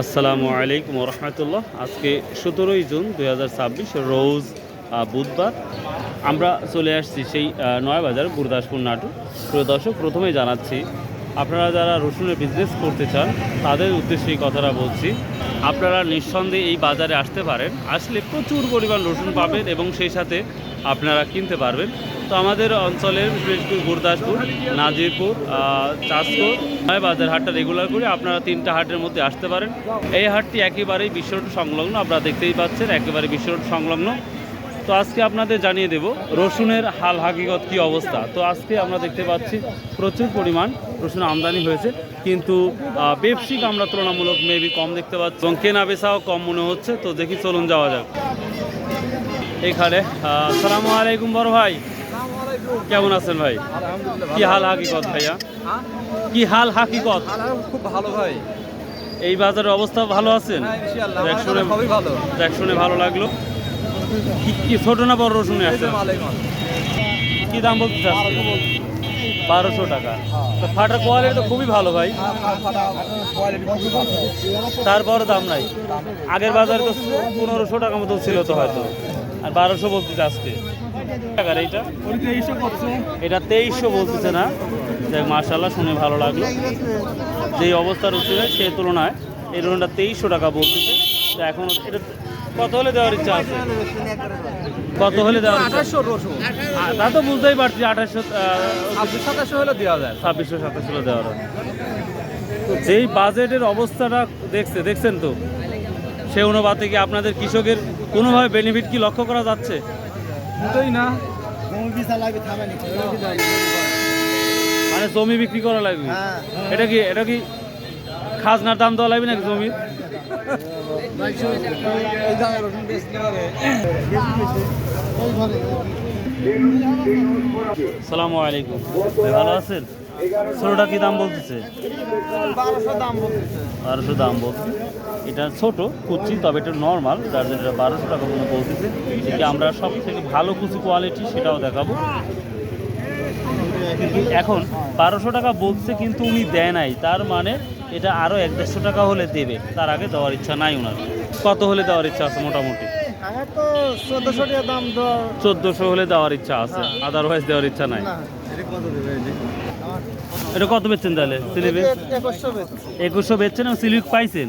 আসসালামু আলাইকুম রহমতুল্লাহ। আজকে 17ই জুন 2026 রোজ বুধবার। আমরা চলে আসছি সেই নয়াবাজার গুরদাসপুর নাটোর। প্রিয় দর্শক, প্রথমেই জানাচ্ছি আপনারা যারা রসুনের বিজনেস করতে চান তাদের উদ্দেশ্যে এই কথাটা বলছি। আপনারা নিঃসন্দেহে এই বাজারে আসতে পারেন, আসলে প্রচুর পরিমাণ রসুন পাবেন এবং সেই সাথে আপনারা কিনতে পারবেন। তো আমাদের অঞ্চলের বিশেষ করে গুরদাসপুর, নাজিরপুর, চাষকোট, নয়াবাজার হাটটা রেগুলার করে আপনারা 3টা হাটের মধ্যে আসতে পারেন। এই হাটটি একেবারেই বিশ্ব রোড সংলগ্ন, আপনারা দেখতেই পাচ্ছেন একেবারে বিশ্ব রোড সংলগ্ন। তো আজকে আপনাদের জানিয়ে দেব রসুনের হাল হাকিকত কী অবস্থা। তো আজকে আমরা দেখতে পাচ্ছি প্রচুর পরিমাণ রসুন আমদানি হয়েছে, কিন্তু ব্যবসায়িক আমরা তুলনামূলক মেবি কম দেখতে পাচ্ছি এবং কেনা বেচাও কম মনে হচ্ছে। তো দেখি, চলুন যাওয়া যাক এখানে। আসসালামু আলাইকুম বড় ভাই, কেমন আছেন ভাই? কি হাল হাকিকত ভাইয়া, কি হাল হাকিকত? খুব ভালো ভাই, এই বাজারের অবস্থা ভালো আছেন? দেখ শুনে ভালো লাগলো। কি ছোট না বড় রসুনে আছে? কি দাম বলতে চাচ্ছেন? 1200 টাকা। তো ফাটার কোয়ালিটি তো খুবই ভালো ভাই, তারপরে দাম নাই। আগের বাজারে তো 1500 টাকা মতো ছিল তো হয়তো, আর 1200 বলতেছে আজকে। টাকার এটা 2300 বলতেছে না? দেখ মাশাআল্লাহ, শুনে ভালো লাগলো। যেই অবস্থা রসুনের সেই তুলনায় এই রসুনটা 2300 টাকা বলতেছে। তো এখন এটা কত হলে দেওয়ার ইচ্ছা আছে? কত হলে দেওয়ার ইচ্ছা? 2800 তা তো বুঝতেই পারছি, 2800 হলে দেওয়া যায়, 2600-2700 হলে দেওয়া যায়। তো যেই বাজেটের অবস্থাটা দেখছেন তো, সে অনুপাতে কি আপনাদের কৃষকের কোনোভাবে বেনিফিট কি লক্ষ্য করা যাচ্ছে? না, মানে জমি বিক্রি করা লাগবে? এটা কি খাজনার দাম দেওয়া লাগবে নাকি জমির? আসসালামু আলাইকুম ভাই, ভালো আছেন? ছোটটা কি দাম বলতেছে? 1200 দাম বলছে। এটা ছোট কুচি, তবে এটা নর্মাল, যার জন্য এটা 1200 টাকা মনে বলতেছে। এদিকে আমরা সব থেকে ভালো কুচি কোয়ালিটি সেটাও দেখাবো। এখন 1200 টাকা বলছে, কিন্তু উনি দেয় নাই, তার মানে এটা আরও 100-150 টাকা হলে দেবে, তার আগে দেওয়ার ইচ্ছা নাই ওনার। কত হলে দেওয়ার ইচ্ছা আছে মোটামুটি? আমার তো 1400 টাকা দাম। 1400 হলে দেওয়ার ইচ্ছা আছে, আদারওয়াইজ দেওয়ার ইচ্ছা নাই। এটা কত বেচছেন তাহলে? স্লিপে 2100 বেচছেন এবং স্লিপ পাইছেন,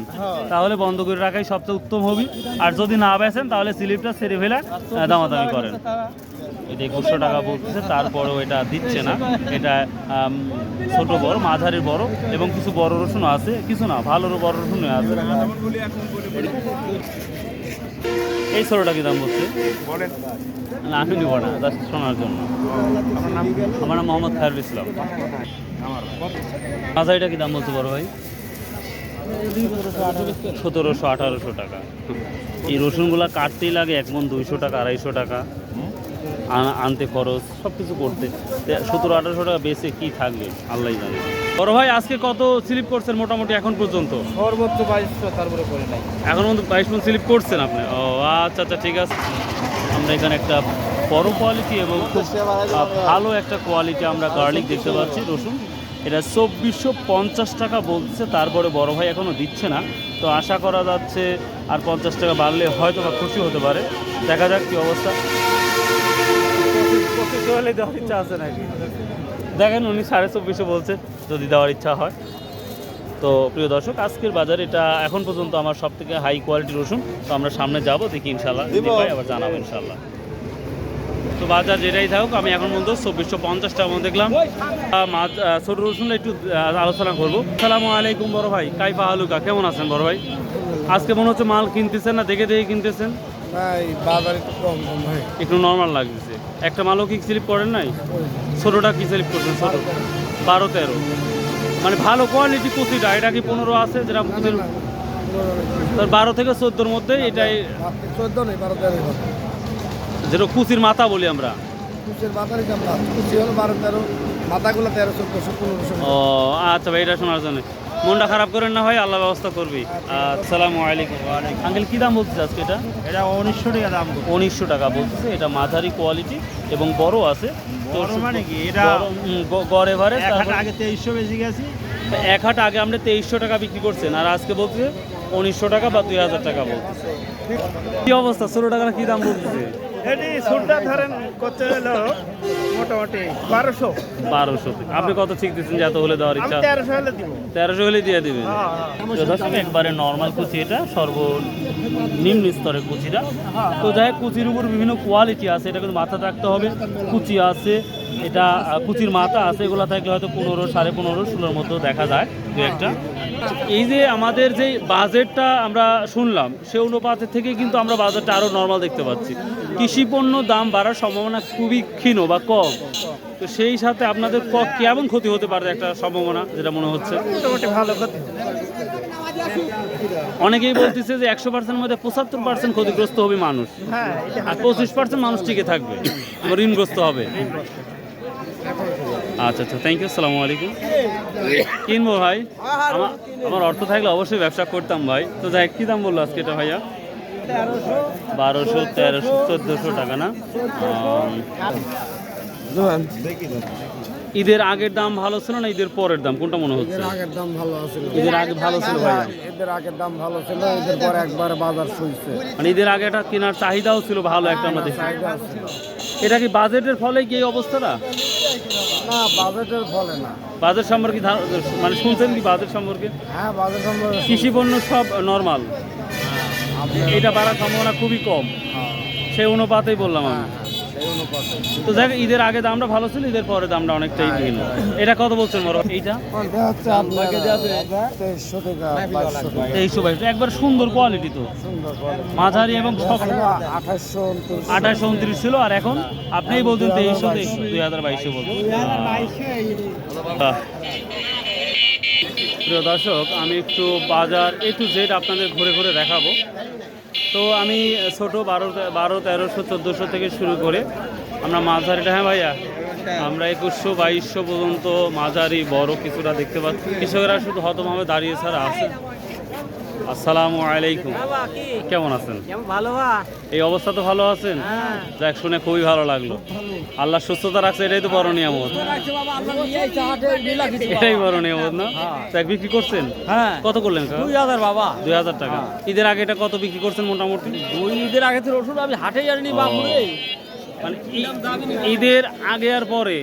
তাহলে বন্ধ করে রাখাই সবচেয়ে উত্তম হবে। আর যদি না বেচেন তাহলে স্লিপটা ছেড়ে ফেলে দামাদামি করেন। এটা 2100 টাকা বলতেছে, তারপরেও এটা দিচ্ছে না। এটা ছোট বড়, মাঝারির বড় এবং কিছু বড় রসুনও আছে, কিছু না ভালো বড় রসুনও আছে। এই ছোটটা কি দাম বলছে? না, আমি নিব না, জাস্ট শোনার জন্য। আমার নাম মোহাম্মদ খায়রুল ইসলাম। মাঝারিটা কি দাম বলছে বড় ভাই? 1700-1800 টাকা। এই রসুনগুলা কাটতেই লাগে 1 মণ 200 টাকা, 250 টাকা আনতে খরচ, সব কিছু করতে 1700-1800 টাকা বেচে কি থাকবে আল্লাহ জানে। বড় ভাই, আজকে কত স্লিপ করছেন মোটামুটি এখন পর্যন্ত? সর্বোচ্চ 2200, তারপরে করে নাই। এখন পর্যন্ত 22 মণ স্লিপ করছেন আপনি? ও আচ্ছা আচ্ছা, ঠিক আছে। আমরা এখানে একটা বড় কোয়ালিটি এবং খুব ভালো একটা কোয়ালিটি আমরা গার্লিক দেখতে পাচ্ছি রসুন। এটা 2450 টাকা বলছে, তারপরে বড় ভাই এখনও দিচ্ছে না। তো আশা করা যাচ্ছে আর 50 টাকা বাড়লে হয়তো বা খুশি হতে পারে। দেখা যাক কী অবস্থা। 2500 হলে দেওয়ার ইচ্ছা আছে নাকি? দেখেন, উনি 2450 বলছে, যদি দেওয়ার ইচ্ছা হয়। তো প্রিয় দর্শক, আজকের বাজারে এটা এখন পর্যন্ত আমার সব থেকে হাই কোয়ালিটি রসুন। তো আমরা সামনে যাব, দেখি ইনশাল্লাহ যদি পাই আবার জানাবো ইনশাল্লাহ। তো বাজার যেটাই থাকুক, আমি এখন পর্যন্ত 2450 টাকা মতো দেখলাম। ছোট রসুনটা একটু আলোচনা করবো। আসসালামু আলাইকুম বড় ভাই, কাইফা হালুকা, কেমন আছেন বড় ভাই? আজকে মনে হচ্ছে মাল কিনতেছেন না, দেখে দেখে কিনতেছেন? একটু নর্মাল লাগতেছে। একটা মালও কি স্লিপ করেন নাই? ছোটোটা কি স্লিপ করছেন? ছোটো 12-13, মানে ভালো কোয়ালিটি কুচিটা। এটা কি 15 আছে? যেটা 12 থেকে 14-র মধ্যে, এটাই 14 নেই, 12-13, যেটা কুচির মাথা বলি আমরা। কুচির মাথারই দাম, কুচি হলো 12-13, মাথাগুলো 13-14-1500। ও আচ্ছা ভাই, এটা শোনার জন্য মনটা খারাপ করেন না ভাই, আল্লাহ ব্যবস্থা করবি। আসসালামু আলাইকুম। আঙ্কেল, কি দাম বলতেছে আজকে? এটা 1900 টাকা দাম। 1900 টাকা বলতেছে। এটা মাঝারি কোয়ালিটি এবং বড় আছে। তো মানে কি এটা গড় এভারেজ আগে 2300 বেশি গেছি। এক হাট আগে আমরা 2300 টাকা বিক্রি করছেন, আর আজকে বলছে 1900 টাকা বা 2000 টাকা বলতেছে। কি অবস্থা, 16 টাকা কি দাম বলতেছে? এটি সুরটা ধরেন করতে হলো মোটামুটি 1200। 1200। আপনি কত ঠিক দিচ্ছেন যে এত হলে দেওয়ার আমি ইচ্ছা? 1300 হলে দিব। 1300 হলে দিয়ে দিবেন। হ্যাঁ। দর্শক, একবারে নর্মাল কুচি, এটা সর্বনিম্ন স্তরের কুচিটা। তো যাই হোক, কুচির উপর বিভিন্ন কোয়ালিটি আছে, এটা কিন্তু মাথা রাখতে হবে। কুচি আছে, এটা কুচির মাথা আছে, এগুলো থাকলে হয়তো 15, 15.5, 16 মতো দেখা যায় দু একটা। এই যে আমাদের যে বাজেটটা আমরা শুনলাম, সে অনুপাতের থেকে কিন্তু আমরা বাজারটা আরও নর্মাল দেখতে পাচ্ছি। কৃষি পণ্য দাম বাড়ার সম্ভাবনা খুবই ক্ষীণ বা কম। তো সেই সাথে আপনাদের কেমন ক্ষতি হতে পারে একটা সম্ভাবনা যেটা মনে হচ্ছে? মোটামুটি ভালো ক্ষতি। অনেকেই বলতেছে যে 100% মধ্যে 75% ক্ষতিগ্রস্ত হবে মানুষ, হ্যাঁ, এটা আর 25% মানুষ টিকে থাকবে, ঋণগ্রস্ত হবে। আচ্ছা আচ্ছা, থ্যাংক ইউ, আসসালামু আলাইকুম। কিনবো ভাই, আমার অর্থ থাকলে অবশ্যই ব্যবসা করতাম ভাই। তো যাই, কি দাম বললো আজকে এটা ভাইয়া? 1200, 1300, 1400 টাকা না? ঈদের আগের দাম ভালো ছিল না ঈদের পরের দাম, কোনটা মনে হচ্ছে? আগের দাম ভালো ছিল, ঈদের আগে ভালো ছিল ভাই? এদের আগের দাম ভালো ছিল, এদের পরে একবার বাজার শুনছে। মানে ঈদের আগে একটা কেনার চাহিদাও ছিল ভালো একটা, আমরা দেখি। এটা কি বাজেটের ফলে কি এই অবস্থাটা? না, বাজেটের ফলে না। বাজেট সম্পর্কে মানে শুনছেন কি বাজেট সম্পর্কে? হ্যাঁ, বাজেট সম্পর্কে কৃষি পণ্য সব নর্মাল, এটা বাড়ার সম্ভাবনা খুবই কম, সেই অনুপাতেই বললাম আমি। তো দেখ, ঈদের আগে দামটা ভালো ছিল, ঈদের পরে দামটা অনেকটাই ভিন্ন। এটা কত বলছেন বড়? এইটা হচ্ছে আপনাকে যাবে 2300 টাকা, 2200 টাকা। 2322, একবার সুন্দর কোয়ালিটি, তো মাঝারি এবং শক্ত। 2829 28-29 ছিল, আর এখন আপনিই বলতেন 2300, 2022 বলতেন। প্রিয় দর্শক, আমি একটু বাজার A to Z আপনাদের ঘুরে ঘুরে দেখাবো। তো আমি ছোটো 12, 1300, 1400 থেকে শুরু করে আমরা মাঝারিটা, হ্যাঁ ভাইয়া, আমরা 2100, 2200 পর্যন্ত মাঝারি বড় কিছুটা দেখতে পাচ্ছি। কৃষকরা শুধু হতভাবে দাঁড়িয়ে ছাড়া আছে। আসসালামু আলাইকুম, কেমন আছেন? ভালো। এই অবস্থা তো ভালো আছেন? যাক, শুনে খুবই ভালো লাগলো। আল্লাহ সুস্থতা রাখছে, এটাই তো বড় নিয়ামত। এটাই বড় নিয়ামত না? তাই বিক্রি করছেন? হ্যাঁ। কত করলেন? 2000 বাবা। 2000 টাকা। ঈদের আগে এটা কত বিক্রি করছেন মোটামুটি? ঈদের আগে তো রসুন আমি হাটেই আনিনি বাবুরে। মানে ঈদের আগে আর পরে,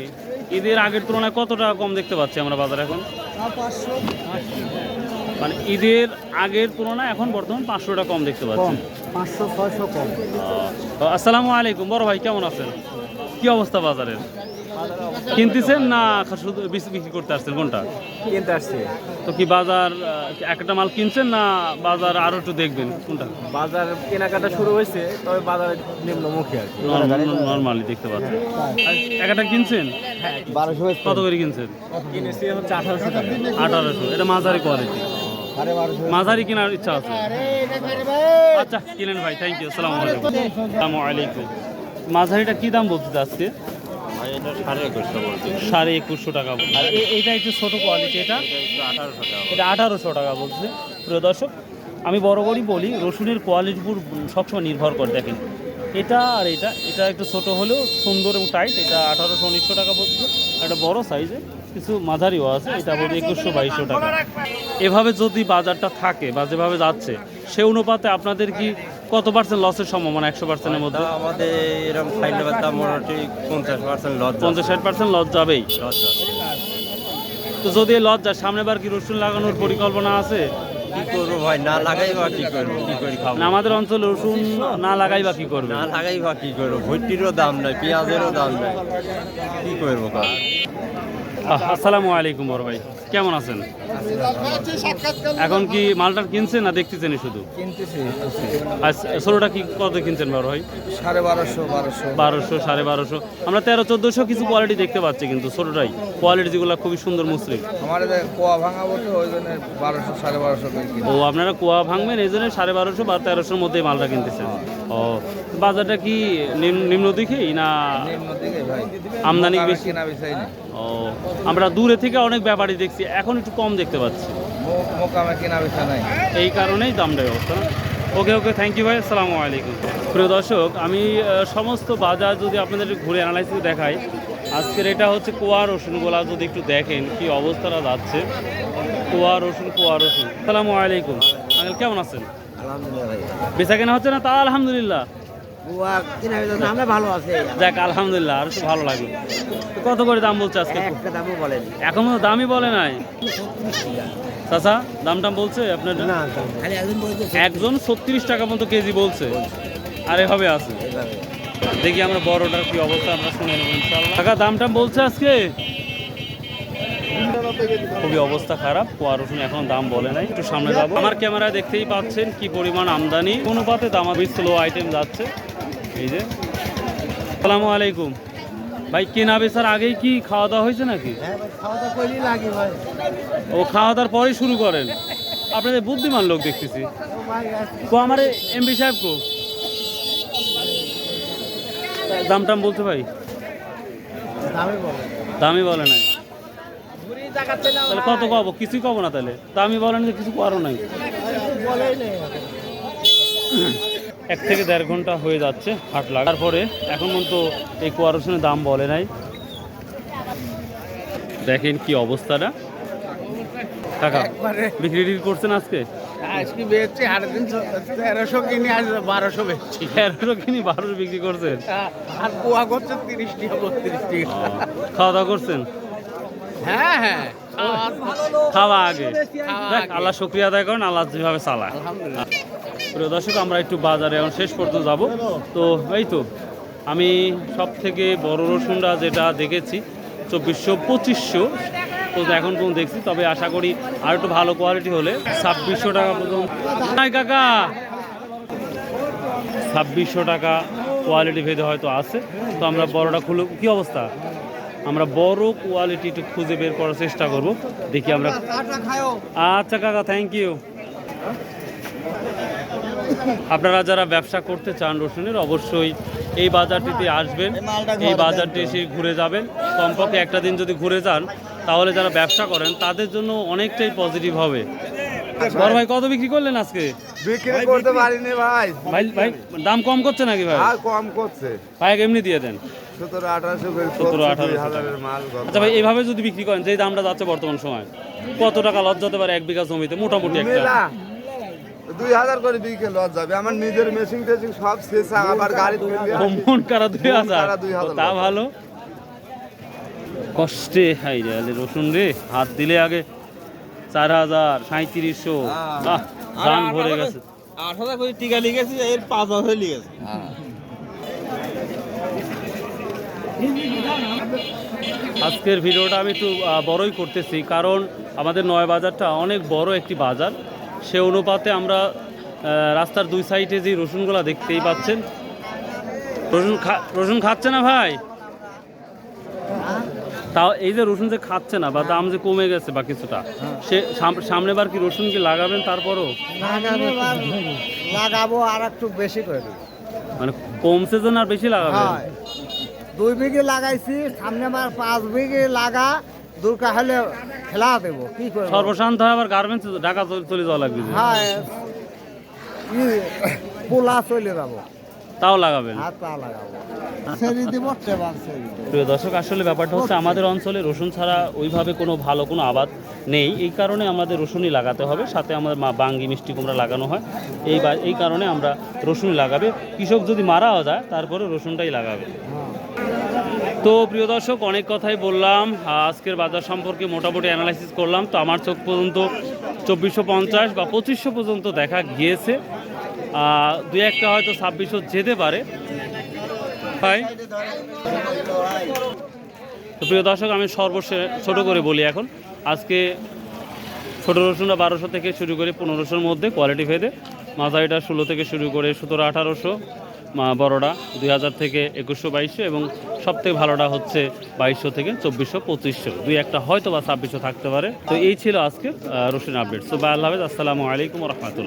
ঈদের আগের তুলনায় কত টাকা কম দেখতে পাচ্ছি আমরা বাজার এখন? 500। মানে ঈদের আগের তুলনায় এখন বর্তমান 500 টাকা কম দেখতে পাচ্ছি। 500-600 কম। আসসালামু আলাইকুম, বড় ভাই, কেমন আছেন? কি অবস্থা বাজারের? কিনতেছেন না শুধু বিক্রি করতে আসছেন, কোনটা? কিনতে আসছি। তো কি বাজার একটা মাল কিনছেন না বাজার আরো একটু দেখবেন, কোনটা? বাজার কেনাকাটা শুরু হয়েছে, তবে বাজার নিম্নমুখী আর কি। নর্মালি দেখতে পাচ্ছেন। একটা কিনছেন? 1200 কত করে কিনছেন? কিনেছি হচ্ছে 1800 টাকা। 1800। এটা মাঝারি কোয়ালিটি, মাঝারি কেনার ইচ্ছা আছে। আচ্ছা, কিনেন ভাই, থ্যাংক ইউ, আসসালামু আলাইকুম। আসসালামু আলাইকুম। মাঝারিটা কি দাম বলতে আজকে? ভাই এটা 2150 বলছি। 2150 টাকা। আর এইটা একটু ছোটো কোয়ালিটি, এটা 1800 টাকা। এটা 1800 টাকা বলছে। প্রিয় দর্শক, আমি বরাবরই বলি, রসুনের কোয়ালিটির উপর সবসময় নির্ভর করে। দেখেন, এটা আর এটা একটু ছোট হলেও সুন্দর এবং টাইট, এটা 1800-1900 টাকা বলছে। একটা বড় সাইজে কিছু মাঝারিও আছে, এটা বলছে 2100-2200 টাকা। এভাবে যদি বাজারটা থাকে বা যেভাবে যাচ্ছে, সে অনুপাতে আপনাদের কি কত পার্সেন্ট লসের সম্ভাবনা 100%-এর মধ্যে? আমাদের এরকম ফাইনাল দাম মোটামুটি 50% লস। 50-60% লস যাবেই। তো যদি লস যায়, সামনেবার কি রসুন লাগানোর পরিকল্পনা আছে? কি করবো ভাই, না লাগাই বা কি করবো, কি করে খাবো? না, আমাদের অঞ্চলে রসুন না লাগাই বা কি করবে? না লাগাই বা কি করবো, ভর্তিরও দাম নাই, পেঁয়াজেরও দাম নাই, কি করবো? আসসালামু আলাইকুম বড় ভাই, কেমন আছেন? এখন কি মালটার কিনছেন না দেখতেছেন শুধু? কিনতেছি। আর ষোলোটা কি কত কিনছেন বড় ভাই? 1250, 1200, 1250। আমরা 1300-1400 কিছু কোয়ালিটি দেখতে পাচ্ছি, কিন্তু ছোটোটাই কোয়ালিটি যেগুলো খুবই সুন্দর মসৃণ। আমার কোয়া ভাঙাবো তো, ওই জন্য 1200, 1250 করে কিনি। ও, আপনারা কুয়া ভাঙবেন, এই জন্য 1250 বা 1300-র মধ্যে মালটা কিনতেছেন। ও, বাজারটা কি নিম্ন দিকেই না নিম্ন দিকে ভাই, আমদানি বেশি? কেনা বেচাই না। ও, আমরা দূরে থেকে অনেক ব্যাপারই দেখছি, এখন একটু কম দেখতে পাচ্ছি, মোকামে কেনা বেচা নাই, এই কারণেই দামটা অবস্থা না। ওকে ওকে, থ্যাংক ইউ ভাই, আসসালামু আলাইকুম। প্রিয় দর্শক, আমি সমস্ত বাজার যদি আপনাদের একটু ঘুরে অ্যানালাইসিস দেখাই, আজকের এটা হচ্ছে কুয়া রসুনগুলা যদি একটু দেখেন কি অবস্থাটা যাচ্ছে। কুয়া রসুন। আসসালামু আলাইকুম। আঙ্কেল কেমন আছেন? আলহামদুলিল্লাহ ভাই বেচা কেনা হচ্ছে না? তা আলহামদুলিল্লাহ। বুয়া কিনা হইলো আমরা ভালো আছে যাক আলহামদুলিল্লাহ, আর একটু ভালো লাগলো। তো কত করে দাম বলছে আজকে? একটা দামও বলেন এখনো দামই বলে নাই চাচা, দাম টাম বলছে আপনার? না খালি একজন বলছে একজন 36 টাকা মতো কেজি বলছে, আর এভাবে আছে। এইভাবে দেখি আমরা বড়টার কি অবস্থা আমরা শুনে নেবো ইনশাআল্লাহ। টাকা দাম টাম বলছে আজকে? খুবই অবস্থা খারাপ, কোয়া রসুন এখন দাম বলে নাই। একটু সামনে যাবো। আমার ক্যামেরায় দেখতেই পাচ্ছেন কি পরিমাণ আমদানি, অনুপাতে দামাবি স্লো আইটেম যাচ্ছে। এই যে আসসালামু আলাইকুম ভাই, কেনা বেচার আগেই কি খাওয়া দাওয়া হয়েছে নাকি? হ্যাঁ ভাই খাওয়া দাওয়া করলেই লাগে ভাই ও খাওয়া দাওয়ার পরেই শুরু করেন? আপনাদের বুদ্ধিমান লোক দেখতেছি। কো আমার এমপি সাহেব কো দাম টাম বলছে ভাই? দামই বলেন দামই বলে নাই, তাহলে কত কব? কিছুই কব না তাহলে? দামই বলেন যে কিছু করো নাই। বলেই নেই 1 থেকে 1.5 ঘন্টা হয়ে যাচ্ছে হাট লাগার পরে, এখন পর্যন্ত এই কোয়া রসুনের দাম বলে নাই। দেখেন কি অবস্থাটা। কাকা বিক্রি টিক্রি করছেন আজকে? আজকে বেচছি 1300 কিনে আজ 1200 বেচছি 1300 কিনি 1200 বিক্রি করছেন? আর পোয়া করছে 30 টাকা 32 টাকা। খাওয়া দাওয়া করছেন? হ্যাঁ হ্যাঁ খাওয়া আগে। খাওয়া দেখ আগে। আল্লাহ শুকরিয়া আদায় করেন, আল্লাহ যেভাবে চালায়। আলহামদুলিল্লাহ। প্রিয় দর্শক, আমরা একটু বাজারে এখন শেষ পর্যন্ত যাব। তো এই তো আমি সব থেকে বড় রসুনটা যেটা দেখেছি 2400 2500 তো এখন পর্যন্ত দেখছি, তবে আশা করি আর একটু ভালো কোয়ালিটি হলে 2600 টাকা পর্যন্ত। নাই কাকা 2600 টাকা কোয়ালিটি ভেদে হয়তো আছে। তো আমরা বড়টা খুলে কি অবস্থা, আমরা বড় কোয়ালিটি একটু খুঁজে বের করার চেষ্টা করব। দেখি আমরা। আচ্ছা কাকা, থ্যাংক ইউ। আপনারা যারা ব্যবসা করতে চান রসুনের, অবশ্যই এই বাজারটিতে আসবেন, এই বাজারটি এসে ঘুরে যাবেন। কমপক্ষে একটা দিন যদি ঘুরে যান, তাহলে যারা ব্যবসা করেন তাদের জন্য অনেকটাই পজিটিভ হবে। বড় ভাই কত বিক্রি করলেন আজকে? বিক্রি করতে পারিনি ভাই ভাই ভাই দাম কম করছে নাকি ভাই? আর কম করছে ভাই এমনি দিয়ে দেন 1700-1800 করে 1700-1800 মাল আচ্ছা ভাই, এইভাবে যদি বিক্রি করেন, যে দামটা যাচ্ছে বর্তমান সময়, কত টাকা লস যেতে পারে 1 বিঘা জমিতে মোটামুটি একটা? 2000 করে বিক্রি লস যাবে। আমার নিজের মেশিন টেশিন সব শেষ, আবার গাড়ি মন কারা 2000? কারা 2000 তা ভালো। কষ্টে হাই রে আলে রসুন রে, হাত দিলে আগে 4000 3700 দান ভরে গেছে। 8000 করে টিকা লিখেছি, এর 5000 লিখেছি। আজকের ভিডিওটা আমি একটু বড়ই করতেছি, কারণ আমাদের নয় বাজারটা অনেক বড় একটি বাজার। সে অনুপাতে আমরা রাস্তার দুই সাইডে যে রসুনগুলো দেখতেই পাচ্ছেন। রসুন খাচ্ছে না ভাই? তাও এই যে রসুন যে খাচ্ছে না বা দাম যে কমে গেছে বা কিছুটা, সে সামনে বার কি রসুন কি লাগাবেন? তারপরও লাগাবো আর একটু বেশি করে দেবো। মানে কমছে যে না বেশি লাগাবেন? 2 বিঘে লাগাইছি, সামনে আবার 5 বিঘে লাগা দরকার হলে ফেলা দেবো, কি করবো। সর্বশান্ত হয় আবার গার্মেন্টস ঢাকা চলে যাওয়া লাগবে যে। হ্যাঁ পোলা চলে যাবো, তাও লাগাবেন? হাত পা লাগাবো, সেরি দিব ট্রেবার সেরি। প্রিয় দর্শক, আসলে ব্যাপারটা হচ্ছে আমাদের অঞ্চলে রসুন ছাড়া ওইভাবে কোনো ভালো কোনো আবাদ নেই। এই কারণে আমাদের রসুনই লাগাতে হবে, সাথে আমাদের বাঙ্গি মিষ্টি কুমড়া লাগানো হয়। এই কারণে আমরা রসুন লাগাবে। কৃষক যদি মারাও যায় তারপরে রসুনটাই লাগাবে। তো প্রিয় দর্শক, অনেক কথাই বললাম, আজকের বাজার সম্পর্কে মোটামুটি অ্যানালাইসিস করলাম। তো আমার চোখ পর্যন্ত 2450 বা 2500 পর্যন্ত দেখা গিয়েছে। দু একটা হয়তো 2600 যেতে পারে ভাই। তো প্রিয় দর্শক, আমি সর্বশেষ ছোট করে বলি এখন, আজকে ছোট রসুনটা 1200 থেকে শুরু করে 1500-র মধ্যে কোয়ালিটি ভেদে, মাঝারিটা 16 থেকে শুরু করে 1700-1800, বড়টা 2000 থেকে 2100-2200, এবং সবথেকে ভালোটা হচ্ছে 2200 থেকে 2400-2500। দুই একটা হয়তো বা 2600 থাকতে পারে। তো এই ছিল আজকে রসুন আপডেট। তো বাই, আল্লাহ হাফেজ, আসসালামু আলাইকুম ওয়া রাহমাতুল্লাহ।